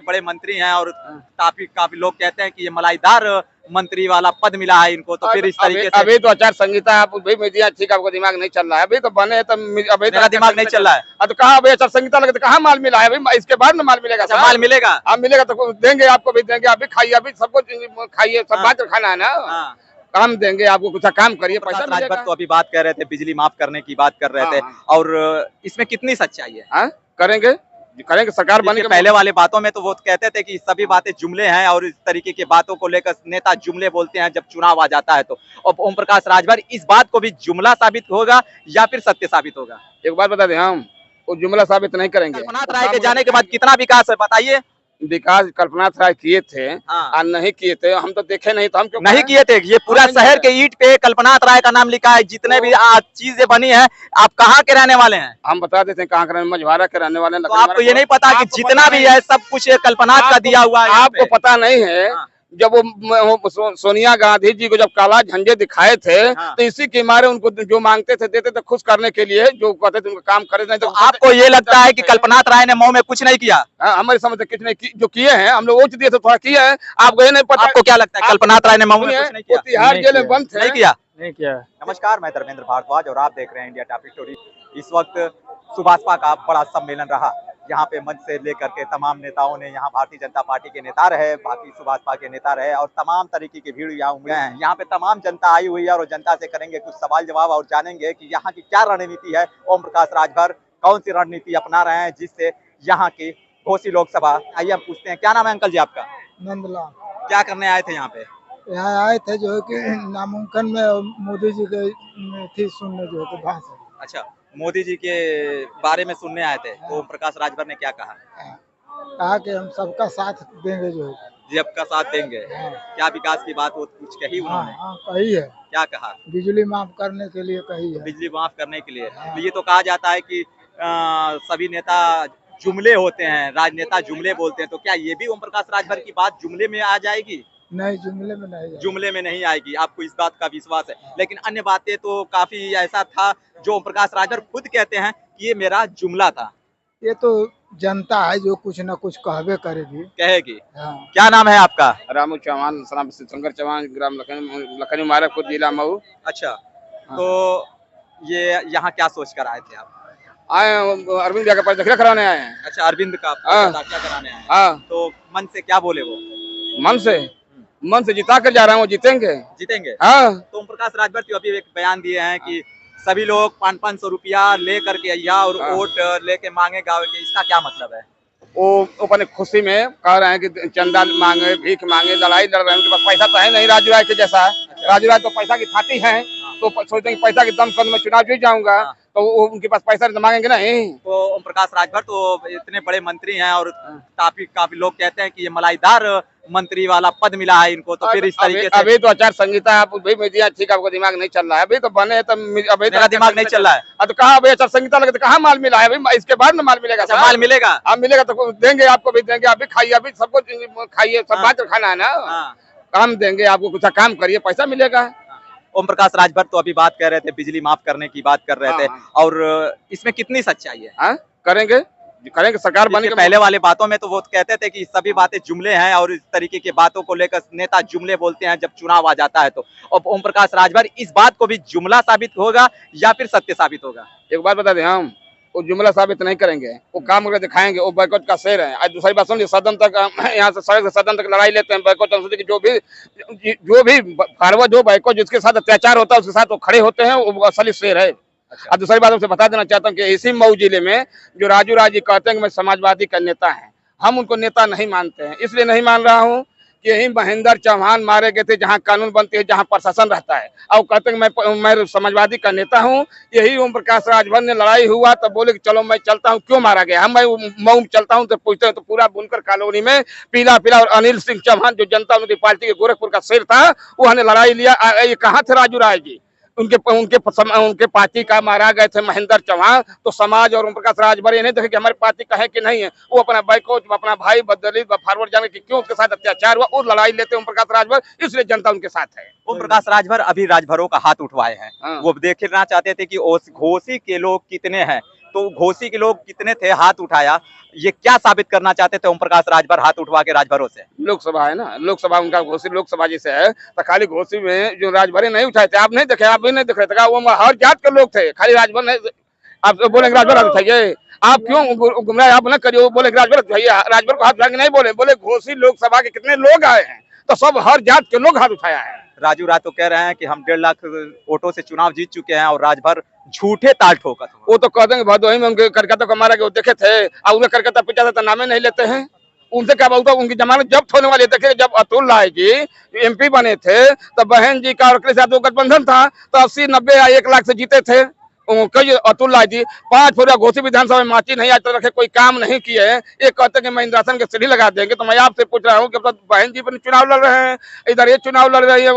बड़े मंत्री हैं और काफी काफी लोग कहते हैं कि ये मलाईदार मंत्री वाला पद मिला है इनको, तो फिर इस तरीके से अभी तो आचार संहिता आप भाई मीडिया ठीक, आपको दिमाग नहीं चल रहा है, अभी तो बने है, तो अभी मेरा दिमाग नहीं चल रहा है। तो कहाँ अभी आचार संहिता लगे तो कहाँ माल मिला है अभी, इसके बाद में माल मिलेगा। अच्छा, माल मिलेगा? आप मिलेगा तो देंगे, आपको भी देंगे, अभी खाइए, अभी सबको खाइए, सब बात खाना है ना, काम देंगे आपको, कुछ काम करिए, पैसा राजभर तो अभी बात कर रहे थे, बिजली माफ करने की बात कर रहे थे, और इसमें कितनी सच्चाई है? करेंगे सरकार बनने के पहले वाले बातों में तो वो कहते थे कि सभी बातें जुमले हैं और इस तरीके की बातों को लेकर नेता जुमले बोलते हैं जब चुनाव आ जाता है तो। और ओम प्रकाश राजभर इस बात को भी जुमला साबित होगा या फिर सत्य साबित होगा? एक बात बता दें, हम वो जुमला साबित नहीं करेंगे। कल्पनाथ राय के जाने के बाद कितना विकास है बताइए? विकास कल्पनाथ राय किए थे और नहीं किए थे, हम तो देखे नहीं, तो हम क्यों नहीं किए थे? ये पूरा शहर के ईंट पे कल्पनाथ राय का नाम लिखा है, जितने भी चीजें बनी है। आप कहाँ के रहने वाले हैं? हम बता देते हैं कहाँ के, मझवारा के रहने वाले हैं। तो आपको ये नहीं पता कि जितना भी है सब कुछ कल्पनाथ का दिया हुआ है? आपको पता नहीं है? जब वो सोनिया गांधी जी को जब काला झंडे दिखाए थे तो इसी के मारे उनको जो मांगते थे देते थे, खुश करने के लिए, जो कहते थे उनका काम करे। नहीं तो आपको ये लगता है कि कल्पनाथ राय ने मऊ में कुछ नहीं किया? हमारे समझ से कुछ नहीं, जो किए हैं हम लोग वो दिए थे, थोड़ा किए हैं, आपको ये नहीं पता। आपको क्या लगता है कल्पनाथ राय ने मऊ में कुछ नहीं किया? तिहाड़ जेल में बंद थे, नहीं किया? नहीं किया। नमस्कार, मैं धर्मेंद्र भारद्वाज और आप देख रहे हैं इंडिया टॉप स्टोरी। इस वक्त सुभाषपा का बड़ा सम्मेलन रहा, यहाँ पे मंच से लेकर के तमाम नेताओं ने, यहाँ भारतीय जनता पार्टी के नेता रहे, बाकी सुभाषपा के नेता रहे और तमाम तरीके की भीड़ यहाँ उमड़े हैं। यहाँ पे तमाम जनता आई हुई है और जनता से करेंगे कुछ सवाल जवाब और जानेंगे कि यहाँ की क्या रणनीति है। ओम प्रकाश राजभर कौन सी रणनीति अपना रहे हैं जिससे यहाँ की घोसी लोकसभा। आइए हम पूछते हैं, क्या नाम है अंकल जी आपका? नंदलाल। क्या करने आए थे यहाँ पे? यहाँ आए थे जो है कि नामांकन में मोदी जी के थी सुनने, जो है भाषण। अच्छा, मोदी जी के बारे में सुनने आए थे, तो ओम प्रकाश राजभर ने क्या कहा? कहा कि हम सबका साथ देंगे, जो है सबका साथ देंगे। क्या विकास की बात वो कुछ कही उन्होंने? कही है। क्या कहा? बिजली माफ करने के लिए कही है। बिजली माफ करने के लिए। तो ये तो कहा जाता है कि सभी नेता जुमले होते हैं, राजनेता जुमले बोलते हैं, तो क्या ये भी ओम प्रकाश राजभर की बात जुमले में आ जाएगी? नहीं, जुमले में नहीं, जुमले में नहीं आएगी, आपको इस बात का विश्वास है। लेकिन अन्य बातें तो काफी ऐसा था जो ओम प्रकाश राजभर खुद कहते हैं कि ये मेरा जुमला था। ये तो जनता है जो कुछ न कुछ कहबे करेगी, कहेगी। क्या नाम है आपका? रामू चौहान, शंकर चौहान, ग्राम लखनी मारकपुर, जिला मऊ। अच्छा, तो ये यहाँ क्या सोच कर आए थे आप? आए अरविंद भैया का दाखिला कराने आए हैं। अच्छा, अरविंद का दाखिला कराने आए हैं। तो मन से क्या बोले वो? मन से जिता कर जा रहा हूँ, जीतेंगे। तो ओम प्रकाश राजभर तो अभी एक बयान दिए हैं कि सभी लोग 500-500 रुपया ले करके आइया और वोट लेके मांगे गाँव के, इसका क्या मतलब है? वो अपने खुशी में कह रहे हैं कि चंदा मांगे, भीख मांगे, लड़ाई लड़ रहे हैं, उनके पास पैसा तो है नहीं राजू राय के जैसा। राजू राय तो पैसा की थाती है, तो सोचते हैं पैसा के दम पर मैं चुनाव जीत जाऊंगा, तो वो उनके पास पैसा मांगेंगे नहीं। तो ओम प्रकाश राजभर तो इतने बड़े मंत्री हैं और काफी लोग कहते हैं कि ये मलाईदार मंत्री वाला पद मिला है इनको, तो फिर इस तरीके से अभी तो आचार संहिता आप भाई मीडिया ठीक, आपको दिमाग नहीं चल रहा है, अभी तो बने है, तो अभी मेरा दिमाग नहीं चल रहा है। तो कहाँ अभी आचार संहिता लगे तो कहाँ माल मिला है अभी, इसके बाद में माल मिलेगा। माल मिलेगा? आप मिलेगा तो देंगे, आपको भी देंगे, अभी खाइए, अभी सबको खाइए, सब बात खाना है ना, काम देंगे आपको, कुछ काम करिए, पैसा मिलेगा। ओम प्रकाश राजभर तो अभी बात कर रहे थे, बिजली माफ करने की बात कर रहे थे, और इसमें कितनी सच्चाई है? करेंगे सरकार बनने के पहले वाले बातों में तो वो कहते थे कि सभी बातें जुमले हैं और इस तरीके की बातों को लेकर नेता जुमले बोलते हैं जब चुनाव आ जाता है तो। और ओम प्रकाश राजभर इस बात को भी जुमला साबित होगा या फिर सत्य साबित होगा? एक बात बता दें, हम वो जुमला साबित नहीं करेंगे, वो काम करके दिखाएंगे, वो बैकवर्ड का शेर है। आज दूसरी बात सुनिए, सदन तक, यहाँ से सड़क से सदन तक लड़ाई लेते हैं, बैकवर्ड अनुसूचित की जो भी फॉरवर्ड हो, बैकवर्ड जिसके साथ अत्याचार होता है उसके साथ वो खड़े होते हैं, वो असली शेर है। और दूसरी बात आपसे बता देना चाहता हूँ कि इसी मऊ जिले में जो राजू राय जी कहते हैं कि मैं समाजवादी का नेता है, हम उनको नेता नहीं मानते हैं। इसलिए नहीं मान रहा हूँ कि यही महेंद्र चौहान मारे गए थे जहाँ कानून बनती है, जहाँ प्रशासन रहता है, और कहते हैं मैं समाजवादी का नेता हूँ। यही ओम प्रकाश राजभर ने लड़ाई हुआ तो बोले कि चलो मैं चलता हूँ, क्यों मारा गया? हम मैं मऊ चलता हूँ तो पूछते हैं, तो पूरा बुनकर कॉलोनी में पीला और अनिल सिंह चौहान जो जनता उनकी पार्टी के गोरखपुर का शेर था, वो ने लड़ाई लिया। ये कहाँ थे राजू राय जी? उनके पार्टी का मारा गए थे महेंद्र चौहान, तो समाज और ओम प्रकाश राजभर ये नहीं देखे कि हमारी पार्टी का है कि नहीं है। वो अपना बैकवर्ड, अपना भाई दलित फॉरवर्ड जाने की क्यों उसके साथ अत्याचार हुआ, वो लड़ाई लेते ओम प्रकाश राजभर, इसलिए जनता उनके साथ है। ओम प्रकाश राजभर अभी राजभरों का हाथ उठवाए हैं, वो देखना चाहते थे कि घोसी के लोग कितने हैं, तो घोसी के लोग कितने थे हाथ उठाया, ये क्या साबित करना चाहते थे ओम प्रकाश राजभर हाथ उठवा के राजभरों से? लोकसभा है ना, लोकसभा उनका घोसी लोकसभा जैसे है, तो खाली घोसी में जो राजभर नहीं उठाए थे, आप नहीं देखे, आप भी नहीं देख रहे थे, वो हर जात के लोग थे, खाली राजभर नहीं। आप बोलेंगे राजभर उठाइए, आप क्यों गुमराह आप न करिए, बोले राजभर उठाइए, राजभर को हाथ उठा के नहीं बोले घोसी लोकसभा के कितने लोग आए हैं, तो सब हर जात के लोग हाथ उठाया है। राजू राय तो कह रहे हैं कि हम 1.5 लाख वोटों से चुनाव जीत चुके हैं और राजभर झूठे ताल ठोका। वो तो कहते हैं भदोही में उनके करकत्ता को मारा, देखे थे, और उन्हें करकत्ता पिटा था, नामे नहीं लेते हैं। उनसे क्या बोलता, उनकी जमानत जब्त होने वाली। देखिए जब अतुल राय जी MP बने थे, तो बहन जी का और अखिलेश यादव गठबंधन था, तो 80, 90 या 1 लाख से जीते थे। कई अतुल राय जी 5 फुट घोसी विधानसभा में माची नहीं आज तक रखे, कोई काम नहीं किए हैं। एक कहते हैं कि मैं इंद्रासन के सीढ़ी लगा देंगे, तो मैं आपसे पूछ रहा हूँ कि बहन जी पर चुनाव लड़ रहे हैं, इधर ये चुनाव लड़ रही है,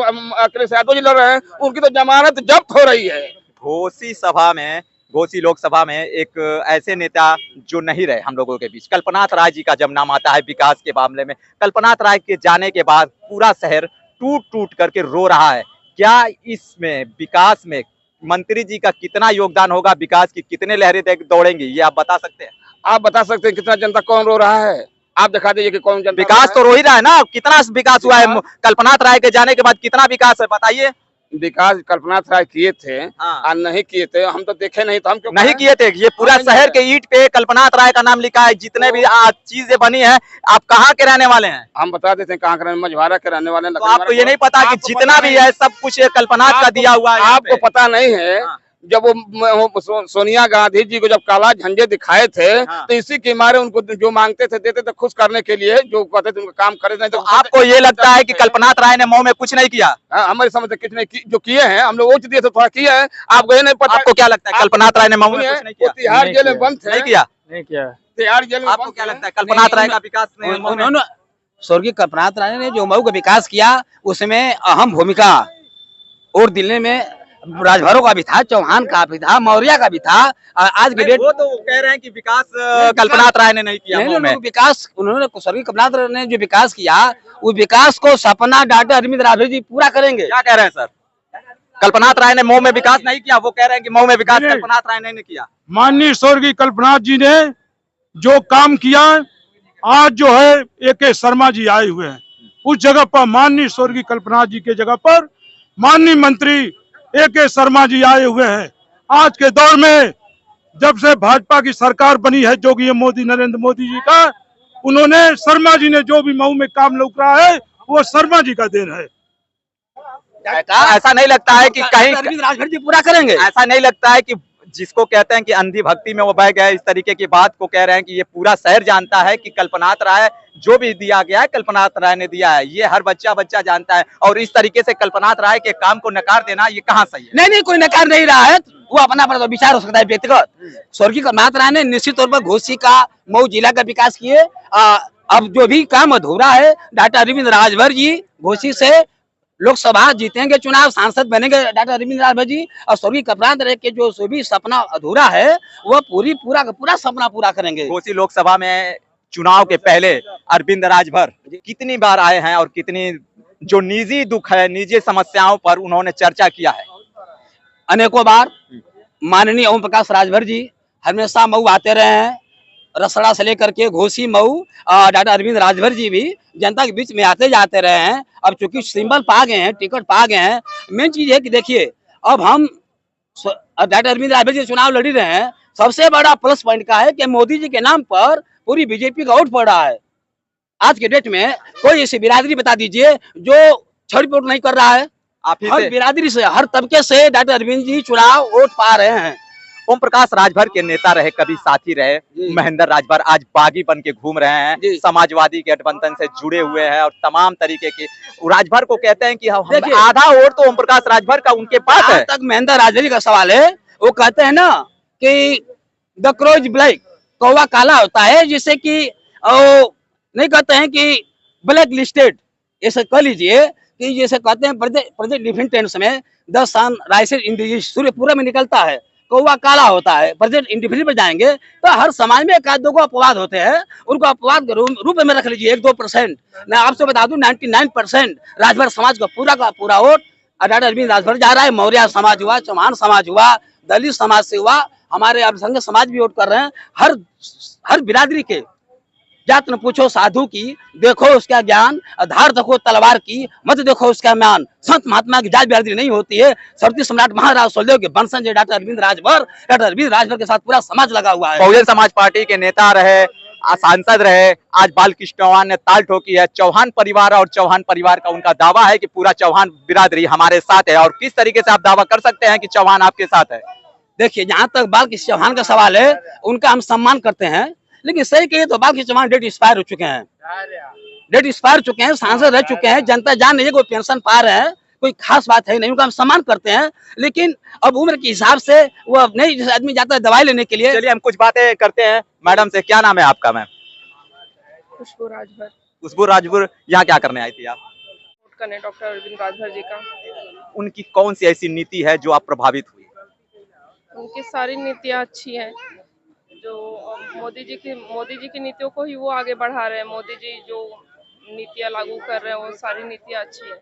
अखिलेश यादव जी लड़ रहे हैं, उनकी तो जमानत जब्त हो रही है। घोसी लोकसभा में एक ऐसे नेता जो नहीं रहे हम लोगों के बीच, कल्पनाथ राय जी का जब नाम आता है विकास के मामले में, कल्पनाथ राय के जाने के बाद पूरा शहर टूट टूट करके रो रहा है। क्या इसमें विकास में मंत्री जी का कितना योगदान होगा, विकास की कितने लहरें दौड़ेंगी, ये आप बता सकते हैं? आप बता सकते हैं कितना जनता कौन रो रहा है? आप दिखा दीजिए कि कौन जनता। विकास तो रो ही रहा है ना, कितना विकास हुआ है कल्पनाथ राय के जाने के बाद, कितना विकास है बताइए? विकास कल्पनाथ राय किए थे हाँ। नहीं किए थे, हम तो देखे नहीं, तो हम क्यों नहीं किए थे? ये पूरा शहर के ईंट पे कल्पनाथ राय का नाम लिखा है, जितने भी चीजें बनी है। आप कहाँ के रहने वाले हैं? हम बता देते हैं कहाँ के, मझवारा के रहने वाले हैं। तो आपको ये नहीं पता कि जितना भी है सब कुछ कल्पनाथ का दिया हुआ है? आपको पता नहीं है? जब वो सोनिया गांधी जी को जब काला झंडे दिखाए थे, तो इसी के मारे उनको जो मांगते थे देते थे, खुश करने के लिए, जो कहते थे उनका काम करे। नहीं तो आपको ये लगता है कि कल्पनाथ राय ने मऊ में कुछ नहीं किया? हमारे समझ से कुछ नहीं जो किए हैं, हम लोग वोट दिए थे, थोड़ा किए हैं। आपको ये नहीं पता? आपको क्या लगता है कल्पनाथ राय ने मऊ में कुछ नहीं किया? तिहाड़ जेल में बंद थे, नहीं किया? तिहाड़ जेल में। आपको क्या लगता है कल्पनाथ राय का विकास? उन्होंने स्वर्गीय कल्पनाथ राय ने जो मऊ का विकास किया, उसमें अहम भूमिका और दिल्ली में राजभरों का भी था, चौहान का भी था, मौर्य का भी था। आज के डेट वो तो कह रहे हैं कि विकास कल्पनाथ राय ने नहीं किया। नहीं, विकास उन्होंने स्वर्गीय कल्पनाथ राय ने जो विकास किया, उस विकास को सपना डॉक्टर अरविंद राजभर जी पूरा करेंगे। क्या कह रहे हैं सर? कल्पनाथ राय ने मऊ में विकास नहीं किया, वो कह रहे हैं कि मऊ में विकास कल्पनाथ राय ने किया। माननीय स्वर्गीय कल्पनाथ जी ने जो काम किया, आज जो है AK शर्मा जी आए हुए हैं उस जगह पर, माननीय स्वर्गीय कल्पनाथ जी के जगह पर माननीय मंत्री AK शर्मा जी आए हुए हैं। आज के दौर में जब से भाजपा की सरकार बनी है योगी मोदी, नरेंद्र मोदी जी का, उन्होंने शर्मा जी ने जो भी मऊ में काम लौक रहा है वो शर्मा जी का देन है। ऐसा नहीं लगता है कि कहीं अरविंद राजभर जी पूरा करेंगे? ऐसा नहीं लगता है कि जिसको कहते हैं कि अंधी भक्ति में वो बह गए, इस तरीके की बात को कह रहे हैं कि ये पूरा शहर जानता है कि कल्पनाथ राय जो भी दिया गया है कल्पनाथ राय ने दिया है, ये हर बच्चा जानता है, और इस तरीके से कल्पनाथ राय के काम को नकार देना ये कहाँ सही है? नहीं, कोई नकार नहीं रहा है, वो अपना विचार हो सकता है व्यक्तिगत। स्वर्गीय कल्पनाथ राय ने निश्चित तौर पर घोसी का, मऊ जिला का विकास किए। अब जो भी काम अधूरा है, डॉक्टर अरविंद राजभर जी घोसी से लोकसभा जीतेंगे, चुनाव सांसद बनेंगे डॉक्टर अरविंद राजभर जी, और स्वर्गीय कल्पनाथ राय के जो भी सपना अधूरा है वो पूरा सपना पूरा करेंगे। घोसी लोकसभा में चुनाव के पहले अरविंद राजभर कितनी बार आए हैं और कितनी जो निजी दुख है, निजी समस्याओं पर उन्होंने चर्चा किया है? अनेकों बार माननीय ओम प्रकाश राजभर जी हमेशा मऊ आते रहे हैं, रसड़ा से लेकर के घोसी मऊ। डॉक्टर अरविंद राजभर जी भी जनता के बीच में आते जाते रहे हैं। अब चूंकि सिंबल पा गए हैं, टिकट पा गए हैं, मेन चीज है कि देखिए अब हम डॉक्टर अरविंद राजभर जी चुनाव लड़ी रहे हैं, सबसे बड़ा प्लस पॉइंट का है कि मोदी जी के नाम पर पूरी बीजेपी का वोट पड़ रहा है। आज के डेट में कोई ऐसी बिरादरी बता दीजिए जो छड़ी वोट नहीं कर रहा है। हर बिरादरी से, हर तबके से डॉक्टर अरविंद जी चुनाव वोट पा रहे हैं। ओम प्रकाश राजभर के नेता रहे, कभी साथी रहे महेंद्र राजभर, आज बागी बन के घूम रहे हैं, समाजवादी गठबंधन से जुड़े हुए हैं और तमाम तरीके के राजभर को कहते हैं कि हम आधा वोट तो ओम प्रकाश राजभर का उनके पास है। तक महेंद्र राजभर का सवाल है, वो कहते हैं ना कि द क्रो इज ब्लैक, कौवा काला होता है, जिससे कि नहीं कहते हैं कि ब्लैक लिस्टेड, ऐसे कह लीजिए कि जैसे कहते हैं प्रेजेंट डिफरेंट टेंस में 10 सन राइसेस इन द ईस्ट, सूर्य पूरा में निकलता है, कौवा काला होता है। प्रेजेंट इंडिफिनिट पर जाएंगे तो हर समाज में एक आध दो को अपवाद होते हैं, उनको अपवाद के रूप में रख लीजिए 1-2%। मैं आपसे बता दूं 99% राजभर समाज का पूरा वोट डॉक्टर अरविंद राजभर जा रहा है, मौर्य समाज हुआ, चौहान समाज हुआ, दलित समाज से हुआ, हमारे अल्पसंख्यक समाज भी वोट कर रहे हैं। हर बिरादरी के जात न पूछो साधु की, देखो उसका ज्ञान, धार देखो तलवार की, मत देखो उसका म्यान। संत महात्मा की जात बिरादरी नहीं होती है। सरस्वती सम्राट महाराज सुखदेव के वंशज डॉक्टर अरविंद राजभर के साथ पूरा समाज लगा हुआ है। बहुजन समाज पार्टी के नेता रहे, सांसद रहे, आज बालकृष्ण चौहान ने ताल ठोकी है। चौहान परिवार और चौहान परिवार का उनका दावा है कि पूरा चौहान बिरादरी हमारे साथ है। और किस तरीके से आप दावा कर सकते हैं कि चौहान आपके साथ है? देखिए, जहां तक बालकृष्ण चौहान का सवाल है, उनका हम सम्मान करते हैं, लेकिन सही कहिए तो बालकृष्ण चौहान डेट एक्सपायर हो चुके हैं, सांसद रह चुके हैं, जनता जान रही है, कोई पेंशन पा रहे हैं, कोई खास बात है नहीं, उनका हम सम्मान करते हैं। लेकिन अब उम्र के हिसाब से वो अब नहीं, जैसे आदमी जाता है दवाई लेने के लिए। चलिए हम कुछ बातें करते हैं मैडम से। क्या नाम है आपका मैम? खुशबू राजभर। खुशबू राजभर, यहाँ क्या करने आई थी आप? वोट करने डॉक्टर अरविंद राजभर जी का। उनकी कौन सी ऐसी नीति है जो आप प्रभावित हुई? उनकी सारी नीतियाँ अच्छी हैं, जो मोदी जी की नीतियों को ही वो आगे बढ़ा रहे हैं। मोदी जी जो नीतियाँ लागू कर रहे हैं वो सारी नीतियाँ अच्छी है।